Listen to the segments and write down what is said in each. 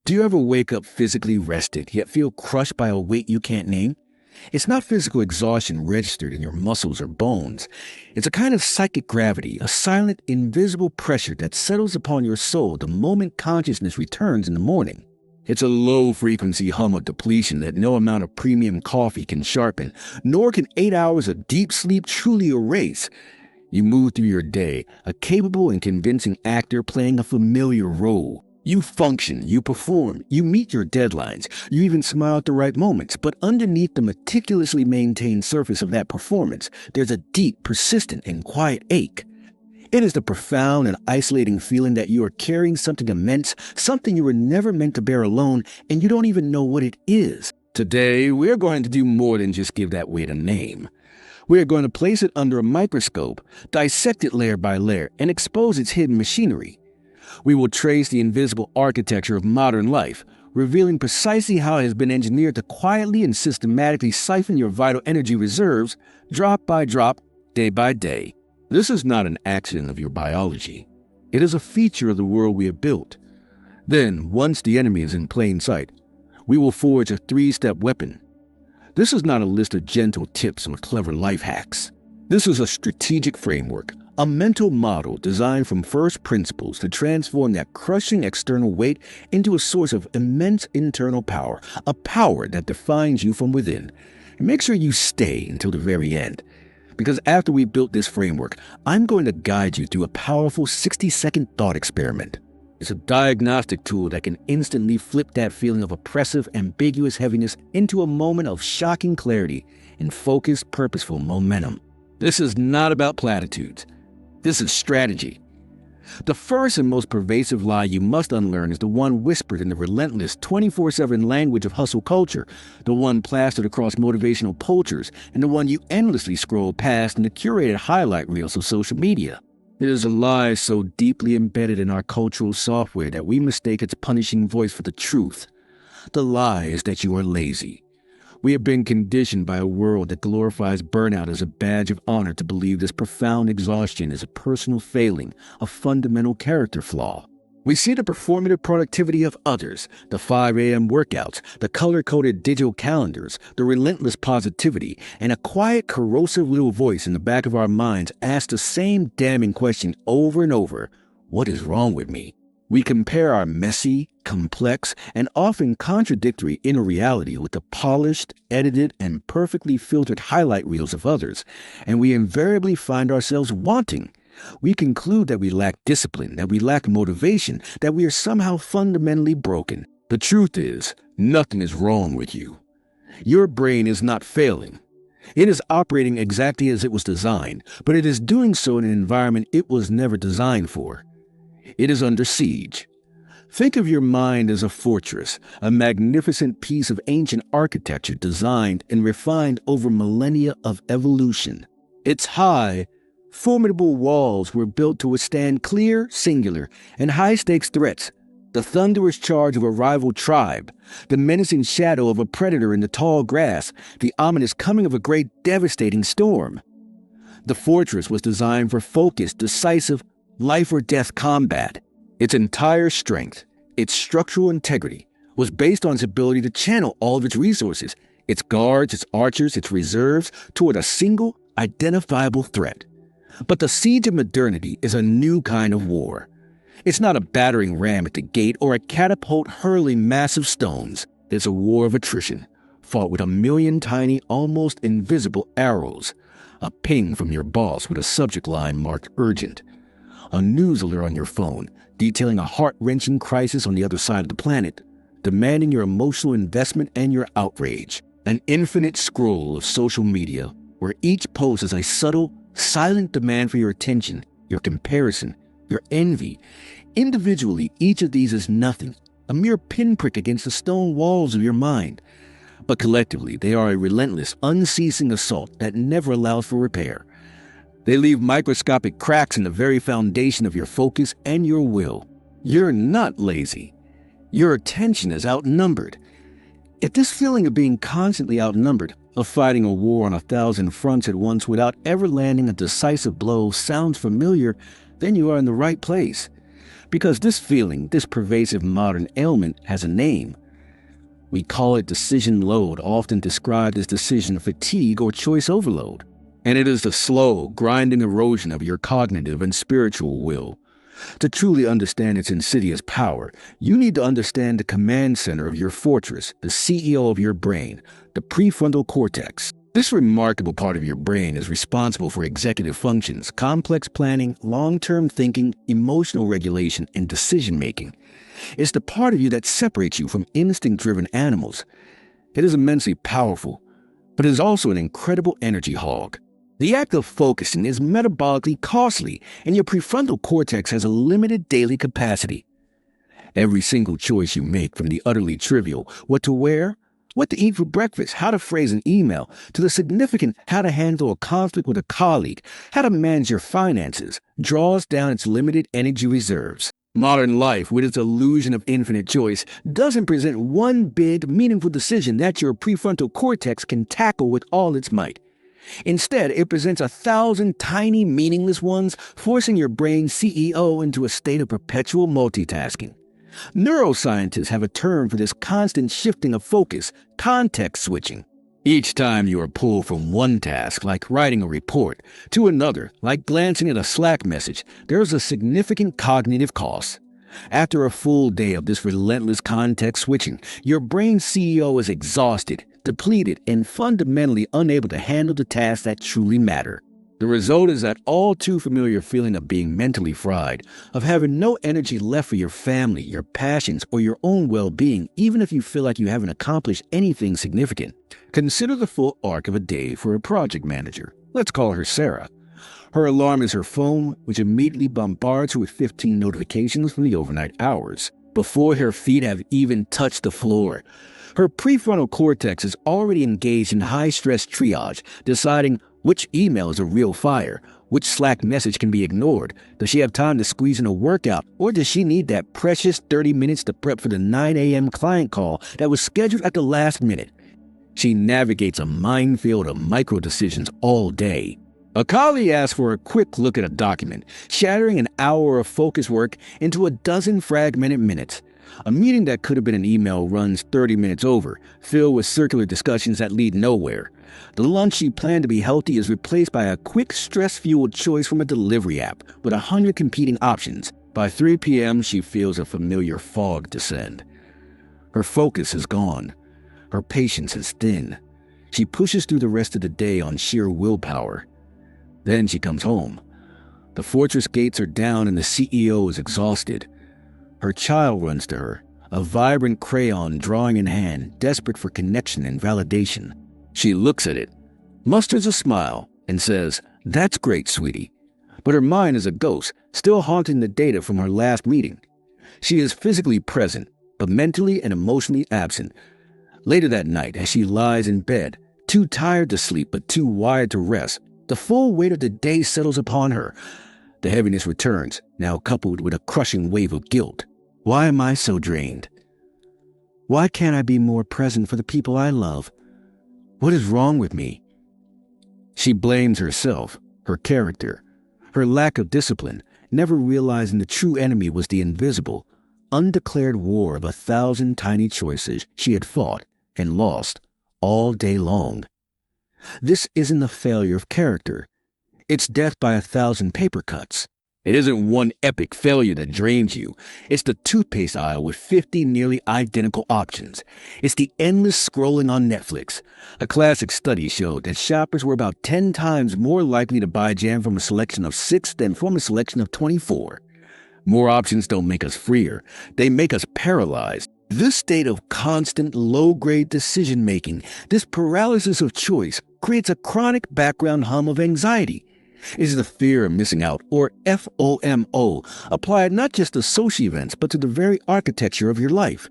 Do you ever wake up physically rested, yet feel crushed by a weight you can't name? It's not physical exhaustion registered in your muscles or bones. It's a kind of psychic gravity, a silent, invisible pressure that settles upon your soul the moment consciousness returns in the morning. It's a low-frequency hum of depletion that no amount of premium coffee can sharpen, nor can 8 hours of deep sleep truly erase. You move through your day, a capable and convincing actor playing a familiar role. You function, you perform, you meet your deadlines, you even smile at the right moments, but underneath the meticulously maintained surface of that performance, there's a deep, persistent, and quiet ache. It is the profound and isolating feeling that you are carrying something immense, something you were never meant to bear alone, and you don't even know what it is. Today, we're going to do more than just give that weight a name. We are going to place it under a microscope, dissect it layer by layer, and expose its hidden machinery. We will trace the invisible architecture of modern life, revealing precisely how it has been engineered to quietly and systematically siphon your vital energy reserves, drop by drop, day by day. This is not an accident of your biology. It is a feature of the world we have built. Then, once the enemy is in plain sight, we will forge a 3-step weapon. This is not a list of gentle tips or clever life hacks. This is a strategic framework, a mental model designed from first principles to transform that crushing external weight into a source of immense internal power, a power that defines you from within. And make sure you stay until the very end. Because after we built this framework, I'm going to guide you through a powerful 60-second thought experiment. It's a diagnostic tool that can instantly flip that feeling of oppressive, ambiguous heaviness into a moment of shocking clarity and focused, purposeful momentum. This is not about platitudes. This is strategy. The first and most pervasive lie you must unlearn is the one whispered in the relentless 24/7 language of hustle culture, the one plastered across motivational posters, and the one you endlessly scroll past in the curated highlight reels of social media. It is a lie so deeply embedded in our cultural software that we mistake its punishing voice for the truth. The lie is that you are lazy. We have been conditioned by a world that glorifies burnout as a badge of honor to believe this profound exhaustion is a personal failing, a fundamental character flaw. We see the performative productivity of others, the 5 a.m. workouts, the color-coded digital calendars, the relentless positivity, and a quiet, corrosive little voice in the back of our minds asks the same damning question over and over: what is wrong with me? We compare our messy, complex, and often contradictory inner reality with the polished, edited, and perfectly filtered highlight reels of others, and we invariably find ourselves wanting. We conclude that we lack discipline, that we lack motivation, that we are somehow fundamentally broken. The truth is, nothing is wrong with you. Your brain is not failing. It is operating exactly as it was designed, but it is doing so in an environment it was never designed for. It is under siege. Think of your mind as a fortress, a magnificent piece of ancient architecture designed and refined over millennia of evolution. Its high, formidable walls were built to withstand clear, singular, and high-stakes threats: the thunderous charge of a rival tribe, the menacing shadow of a predator in the tall grass, the ominous coming of a great devastating storm. The fortress was designed for focused, decisive, life-or-death combat. Its entire strength, its structural integrity, was based on its ability to channel all of its resources, its guards, its archers, its reserves, toward a single, identifiable threat. But the siege of modernity is a new kind of war. It's not a battering ram at the gate or a catapult hurling massive stones. It's a war of attrition, fought with a million tiny, almost invisible arrows. A ping from your boss with a subject line marked urgent. A news alert on your phone detailing a heart-wrenching crisis on the other side of the planet, demanding your emotional investment and your outrage. An infinite scroll of social media where each post is a subtle, silent demand for your attention, your comparison, your envy. Individually, each of these is nothing, a mere pinprick against the stone walls of your mind. But collectively, they are a relentless, unceasing assault that never allows for repair. They leave microscopic cracks in the very foundation of your focus and your will. You're not lazy. Your attention is outnumbered. If this feeling of being constantly outnumbered, of fighting a war on 1,000 fronts at once without ever landing a decisive blow sounds familiar, then you are in the right place. Because this feeling, this pervasive modern ailment, has a name. We call it decision load, often described as decision fatigue or choice overload. And it is the slow, grinding erosion of your cognitive and spiritual will. To truly understand its insidious power, you need to understand the command center of your fortress, the CEO of your brain, the prefrontal cortex. This remarkable part of your brain is responsible for executive functions, complex planning, long-term thinking, emotional regulation, and decision-making. It's the part of you that separates you from instinct-driven animals. It is immensely powerful, but it is also an incredible energy hog. The act of focusing is metabolically costly, and your prefrontal cortex has a limited daily capacity. Every single choice you make, from the utterly trivial, what to wear, what to eat for breakfast, how to phrase an email, to the significant how to handle a conflict with a colleague, how to manage your finances, draws down its limited energy reserves. Modern life, with its illusion of infinite choice, doesn't present one big, meaningful decision that your prefrontal cortex can tackle with all its might. Instead, it presents 1,000 tiny, meaningless ones, forcing your brain's CEO into a state of perpetual multitasking. Neuroscientists have a term for this constant shifting of focus, context switching. Each time you are pulled from one task, like writing a report, to another, like glancing at a Slack message, there is a significant cognitive cost. After a full day of this relentless context switching, your brain's CEO is exhausted, depleted, and fundamentally unable to handle the tasks that truly matter. The result is that all too familiar feeling of being mentally fried, of having no energy left for your family, your passions, or your own well-being, even if you feel like you haven't accomplished anything significant. Consider the full arc of a day for a project manager. Let's call her Sarah. Her alarm is her phone, which immediately bombards her with 15 notifications from the overnight hours, before her feet have even touched the floor. Her prefrontal cortex is already engaged in high-stress triage, deciding which email is a real fire, which Slack message can be ignored. Does she have time to squeeze in a workout, or does she need that precious 30 minutes to prep for the 9 a.m. client call that was scheduled at the last minute? She navigates a minefield of micro-decisions all day. A colleague asks for a quick look at a document, shattering an hour of focus work into a dozen fragmented minutes. A meeting that could have been an email runs 30 minutes over, filled with circular discussions that lead nowhere. The lunch she planned to be healthy is replaced by a quick, stress-fueled choice from a delivery app with 100 competing options. By 3 p.m., she feels a familiar fog descend. Her focus is gone. Her patience is thin. She pushes through the rest of the day on sheer willpower. Then she comes home. The fortress gates are down and the CEO is exhausted. Her child runs to her, a vibrant crayon drawing in hand, desperate for connection and validation. She looks at it, musters a smile, and says, "That's great, sweetie." But her mind is a ghost, still haunting the data from her last meeting. She is physically present, but mentally and emotionally absent. Later that night, as she lies in bed, too tired to sleep but too wired to rest, the full weight of the day settles upon her. The heaviness returns, now coupled with a crushing wave of guilt. Why am I so drained? Why can't I be more present for the people I love? What is wrong with me? She blames herself, her character, her lack of discipline, never realizing the true enemy was the invisible, undeclared war of 1,000 tiny choices she had fought and lost all day long. This isn't a failure of character. It's death by 1,000 paper cuts. It isn't one epic failure that drains you. It's the toothpaste aisle with 50 nearly identical options. It's the endless scrolling on Netflix. A classic study showed that shoppers were about 10 times more likely to buy jam from a selection of 6 than from a selection of 24. More options don't make us freer. They make us paralyzed. This state of constant, low-grade decision-making, this paralysis of choice, creates a chronic background hum of anxiety. Is the fear of missing out, or FOMO, applied not just to social events, but to the very architecture of your life.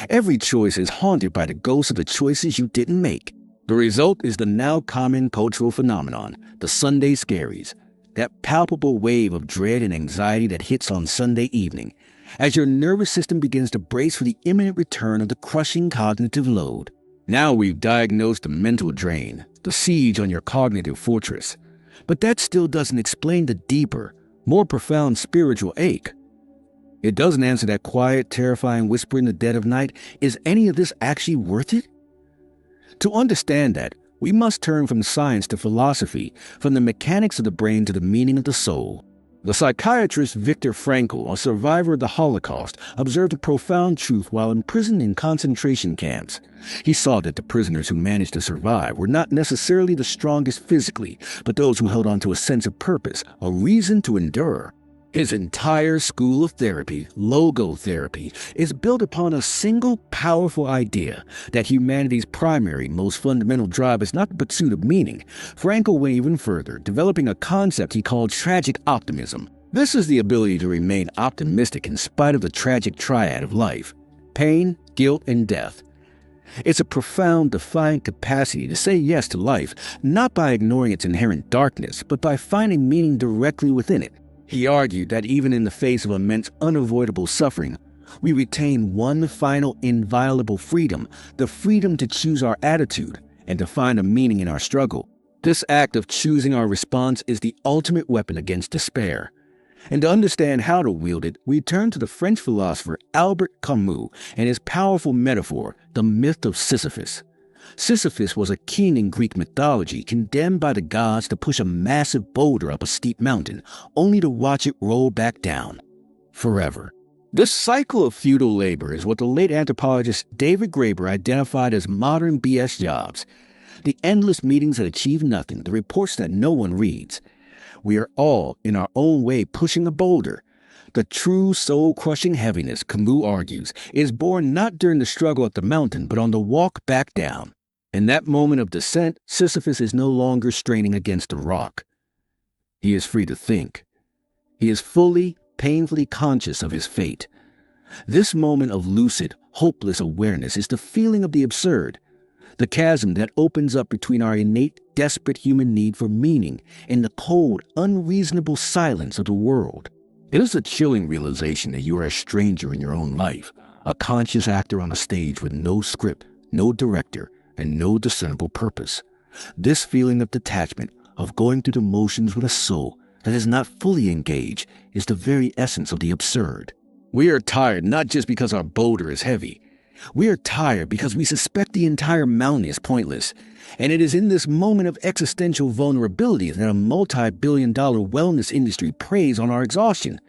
Every choice is haunted by the ghost of the choices you didn't make. The result is the now common cultural phenomenon, the Sunday scaries, that palpable wave of dread and anxiety that hits on Sunday evening, as your nervous system begins to brace for the imminent return of the crushing cognitive load. Now we've diagnosed the mental drain, the siege on your cognitive fortress. But that still doesn't explain the deeper, more profound spiritual ache. It doesn't answer that quiet, terrifying whisper in the dead of night, is any of this actually worth it? To understand that, we must turn from science to philosophy, from the mechanics of the brain to the meaning of the soul. The psychiatrist Viktor Frankl, a survivor of the Holocaust, observed a profound truth while imprisoned in concentration camps. He saw that the prisoners who managed to survive were not necessarily the strongest physically, but those who held on to a sense of purpose, a reason to endure. His entire school of therapy, logotherapy, is built upon a single powerful idea that humanity's primary, most fundamental drive is not the pursuit of meaning. Frankl went even further, developing a concept he called tragic optimism. This is the ability to remain optimistic in spite of the tragic triad of life: pain, guilt, and death. It's a profound, defiant capacity to say yes to life, not by ignoring its inherent darkness, but by finding meaning directly within it. He argued that even in the face of immense, unavoidable suffering, we retain one final, inviolable freedom, the freedom to choose our attitude and to find a meaning in our struggle. This act of choosing our response is the ultimate weapon against despair. And to understand how to wield it, we turn to the French philosopher Albert Camus and his powerful metaphor, the myth of Sisyphus. Sisyphus was a king in Greek mythology, condemned by the gods to push a massive boulder up a steep mountain, only to watch it roll back down forever. This cycle of futile labor is what the late anthropologist David Graeber identified as modern BS jobs. The endless meetings that achieve nothing, the reports that no one reads. We are all, in our own way, pushing a boulder. The true soul-crushing heaviness, Camus argues, is born not during the struggle up the mountain, but on the walk back down. In that moment of descent, Sisyphus is no longer straining against the rock. He is free to think. He is fully, painfully conscious of his fate. This moment of lucid, hopeless awareness is the feeling of the absurd, the chasm that opens up between our innate, desperate human need for meaning and the cold, unreasonable silence of the world. It is a chilling realization that you are a stranger in your own life, a conscious actor on a stage with no script, no director, and no discernible purpose. This feeling of detachment, of going through the motions with a soul that is not fully engaged, is the very essence of the absurd. We are tired not just because our boulder is heavy. We are tired because we suspect the entire mountain is pointless. And it is in this moment of existential vulnerability that a multi-billion-dollar wellness industry preys on our exhaustion.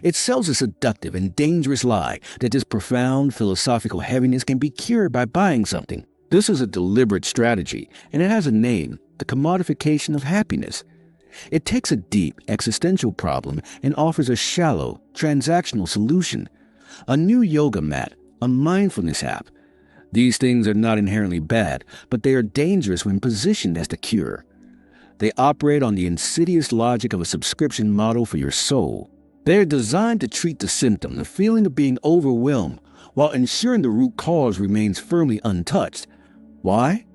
It sells a seductive and dangerous lie that this profound philosophical heaviness can be cured by buying something. This is a deliberate strategy, and it has a name: the commodification of happiness. It takes a deep, existential problem and offers a shallow, transactional solution. A new yoga mat, a mindfulness app. These things are not inherently bad, but they are dangerous when positioned as the cure. They operate on the insidious logic of a subscription model for your soul. They are designed to treat the symptom, the feeling of being overwhelmed, while ensuring the root cause remains firmly untouched. Why?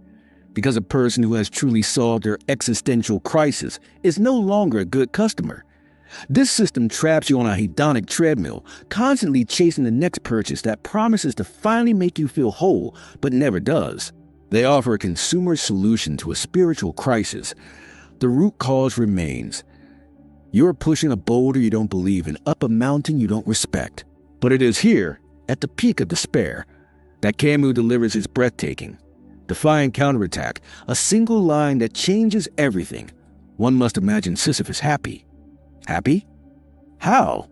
Because a person who has truly solved their existential crisis is no longer a good customer. This system traps you on a hedonic treadmill, constantly chasing the next purchase that promises to finally make you feel whole, but never does. They offer a consumer solution to a spiritual crisis. The root cause remains. You're pushing a boulder you don't believe in, up a mountain you don't respect. But it is here, at the peak of despair, that Camus delivers his breathtaking, defying counterattack, a single line that changes everything. One must imagine Sisyphus happy. Happy? How?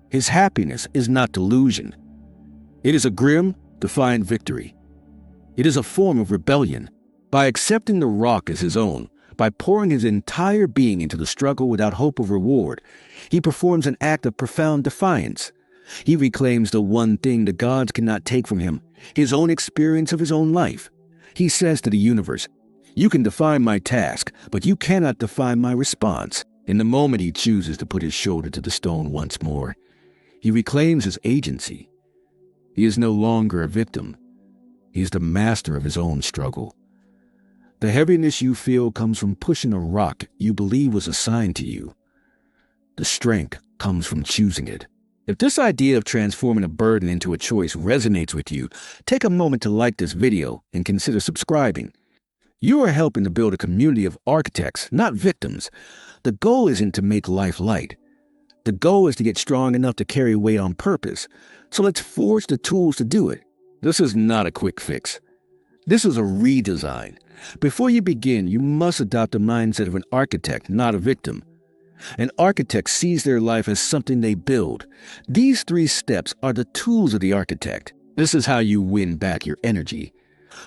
His happiness is not delusion. It is a grim, defiant victory. It is a form of rebellion. By accepting the rock as his own, by pouring his entire being into the struggle without hope of reward, he performs an act of profound defiance. He reclaims the one thing the gods cannot take from him, his own experience of his own life. He says to the universe, "You can define my task, but you cannot define my response." In the moment he chooses to put his shoulder to the stone once more, he reclaims his agency. He is no longer a victim. He is the master of his own struggle. The heaviness you feel comes from pushing a rock you believe was assigned to you. The strength comes from choosing it. If this idea of transforming a burden into a choice resonates with you, take a moment to like this video and consider subscribing. You are helping to build a community of architects, not victims. The goal isn't to make life light. The goal is to get strong enough to carry weight on purpose. So let's forge the tools to do it. This is not a quick fix. This is a redesign. Before you begin, you must adopt the mindset of an architect, not a victim. An architect sees their life as something they build. These 3 steps are the tools of the architect. This is how you win back your energy.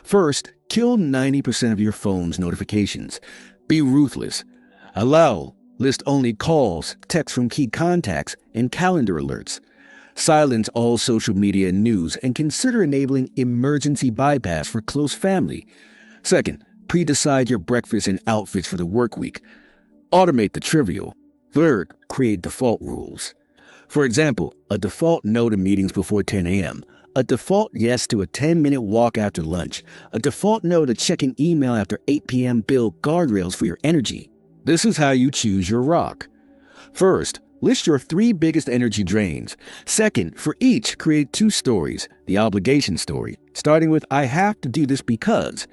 First, kill 90% of your phone's notifications. Be ruthless. List only calls, texts from key contacts, and calendar alerts. Silence all social media and news, and consider enabling emergency bypass for close family. Second, pre-decide your breakfast and outfits for the work week. Automate the trivial. Third, create default rules. For example, a default no to meetings before 10 a.m., a default yes to a 10-minute walk after lunch, a default no to checking email after 8 p.m. Build guardrails for your energy. This is how you choose your rock. First, list your 3 biggest energy drains. Second, for each, create 2 stories. The obligation story, starting with I have to do this because,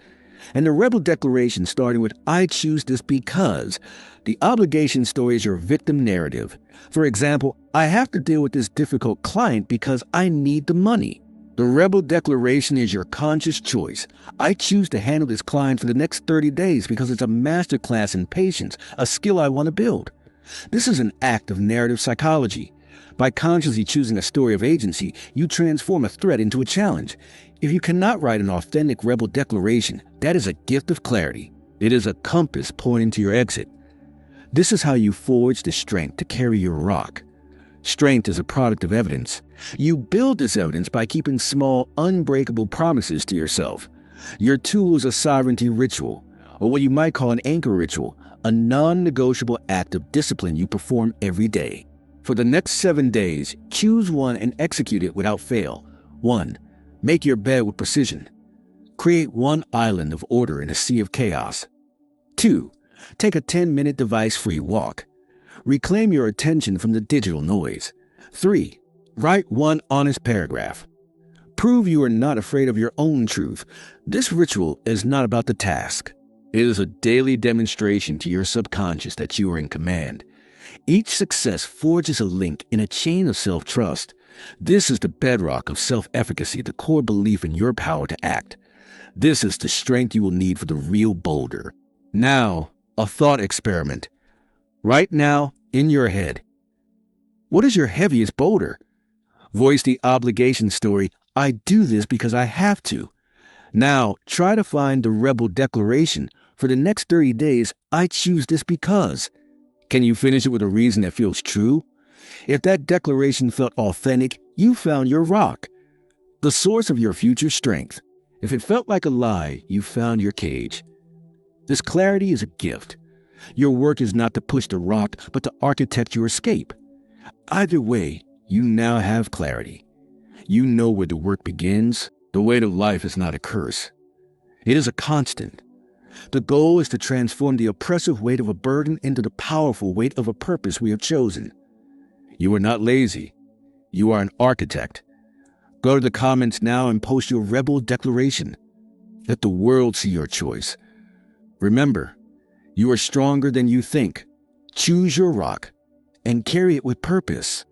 and the rebel declaration starting with I choose this because. The obligation story is your victim narrative. For example, I have to deal with this difficult client because I need the money. The rebel declaration is your conscious choice. I choose to handle this client for the next 30 days because it's a masterclass in patience, a skill I want to build. This is an act of narrative psychology. By consciously choosing a story of agency, you transform a threat into a challenge. If you cannot write an authentic rebel declaration, that is a gift of clarity. It is a compass pointing to your exit. This is how you forge the strength to carry your rock. Strength is a product of evidence. You build this evidence by keeping small, unbreakable promises to yourself. Your tool is a sovereignty ritual, or what you might call an anchor ritual, a non-negotiable act of discipline you perform every day. For the next 7 days, choose one and execute it without fail. 1. Make your bed with precision. Create one island of order in a sea of chaos. 2. Take a 10-minute device-free walk. Reclaim your attention from the digital noise. 3. Write one honest paragraph. Prove you are not afraid of your own truth. This ritual is not about the task. It is a daily demonstration to your subconscious that you are in command. Each success forges a link in a chain of self-trust. This is the bedrock of self-efficacy, the core belief in your power to act. This is the strength you will need for the real boulder. Now, a thought experiment. Right now, in your head. What is your heaviest boulder? Voice the obligation story, I do this because I have to. Now, try to find the rebel declaration. For the next 30 days, I choose this because. Can you finish it with a reason that feels true? If that declaration felt authentic, you found your rock, the source of your future strength. If it felt like a lie, you found your cage. This clarity is a gift. Your work is not to push the rock, but to architect your escape. Either way, you now have clarity. You know where the work begins. The weight of life is not a curse. It is a constant. The goal is to transform the oppressive weight of a burden into the powerful weight of a purpose we have chosen. You are not lazy. You are an architect. Go to the comments now and post your rebel declaration. Let the world see your choice. Remember, you are stronger than you think. Choose your rock and carry it with purpose.